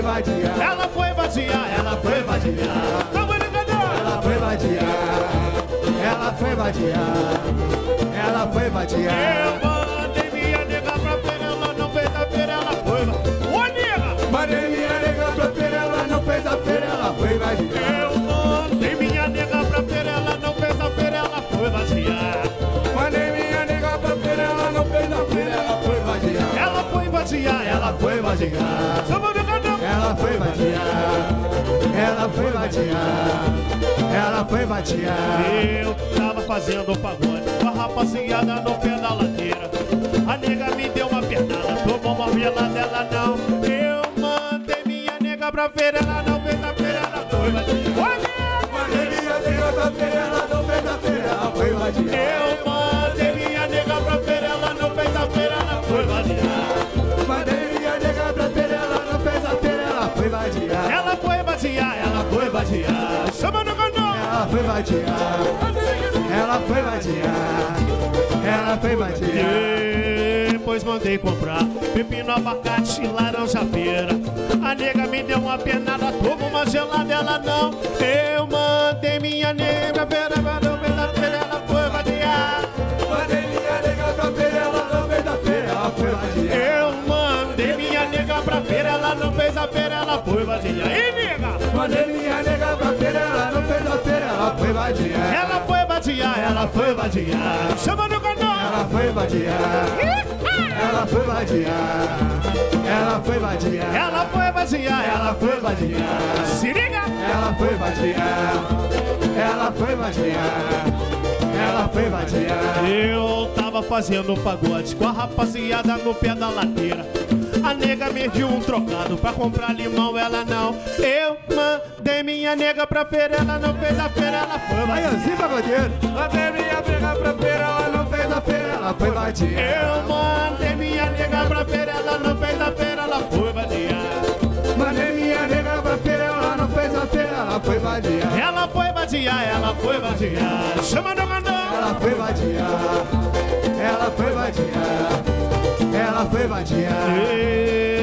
foi vadiar. Ela foi vadiar, ela foi vadiar. Tamo ligado. Ela foi vadiar. Ela foi vadiar. Ela foi vadiar. Eu mandei minha nega pra feira, ela não fez a feira, ela foi vadiar. Ô nega! Mandei minha nega pra feira, ela não fez a feira, ela foi vadiar. Eu mandei minha nega pra feira, ela não fez a feira, ela foi vadiar. Mandei minha nega pra feira, ela não fez a feira, ela foi vadiar. Ela foi vadiar, ela foi vadiar. Tamo ligado. Ela foi vadiar. Ela foi vadiar. Ela foi vadiar. Eu tava fazendo pagode com a rapaziada no pé da ladeira. A nega me deu uma pernada, tomou uma vela dela não. Eu mandei minha nega pra feira, ela não fez a feira, ela foi vadiar. Mandei minha nega pra feira, ela não fez a feira, ela foi vadiar. Eu mandei minha nega pra feira, ela não fez a feira, ela foi vadiar. Mandei minha nega pra feira, ela não fez a feira, ela foi vadiar. Ela foi vadiar, ela foi vadiar. Chama no canal. Ela foi vadiar. Ela foi vadiar. Ela foi vadiar. Depois mandei comprar pepino, abacate, laranja feira. A nega me deu uma pernada, tomou uma gelada, ela não. Eu mandei minha nega pra feira, ela não fez a feira, ela foi vadiar. Mandei minha nega pra feira, ela não fez a feira, ela foi vadiar. Eu mandei minha nega pra feira, ela não fez a feira, ela foi vadiar. E nega? Mandei minha nega pra feira, ela não fez a feira, ela foi vadiar. Ela foi vadiar, ela foi vadiar. Chama no canal. Ela foi vadiar. Ela foi vadiar. Ela foi vadiar. Ela foi vadiar, ela foi vadiar. Se liga. Ela foi vadiar. Ela foi vadiar. Ela foi vadiar. Eu tava fazendo pagode com a rapaziada no pé da ladeira. A nega me deu um trocado pra comprar limão, ela não. Eu mandei minha nega pra feira, ela não fez a feira, ela foi Aí, vadiar. assim, pagodeiro. Mandei minha nega pra feira, ela não fez a feira, ela foi vadiar. Eu mandei minha nega pra feira, ela não fez a feira, ela foi vadiar. Mandei minha nega pra feira, ela não fez a feira, ela foi vadiar. Ela foi vadiar, ela foi vadiar. Chama no canal. Ela foi vadiar. Ela foi vadiar. Ela foi vadiar.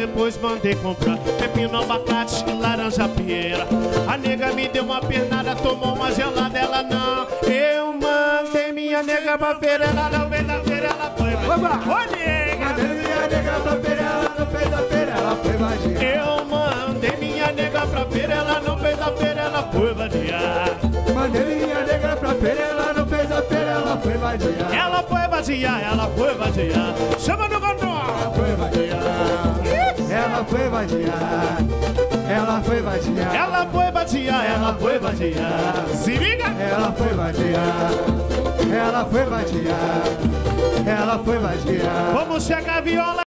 Depois mandei comprar pepino, abacate e laranja pera. A nega me deu uma pernada, tomou uma gelada, ela não. Eu mandei minha nega pra feira, ela não fez a feira, ela foi vadiar. Ô nega! Mandei minha nega pra feira, ela não fez a feira, ela foi vadiar. Eu mandei minha nega pra feira, ela não fez a feira, ela foi vadiar. Mandei minha nega pra feira, ela não fez a feira, ela foi vadiar. Ela foi vadiar, ela foi vadiar. Chama no canal. Ela foi vadiar. Ela foi vadiar. Ela foi vadiar. Ela foi vadiar, ela foi vadiar. Se liga! Ela foi vadiar. Ela foi vadiar. Ela foi vadiar. Vamos chegar a viola.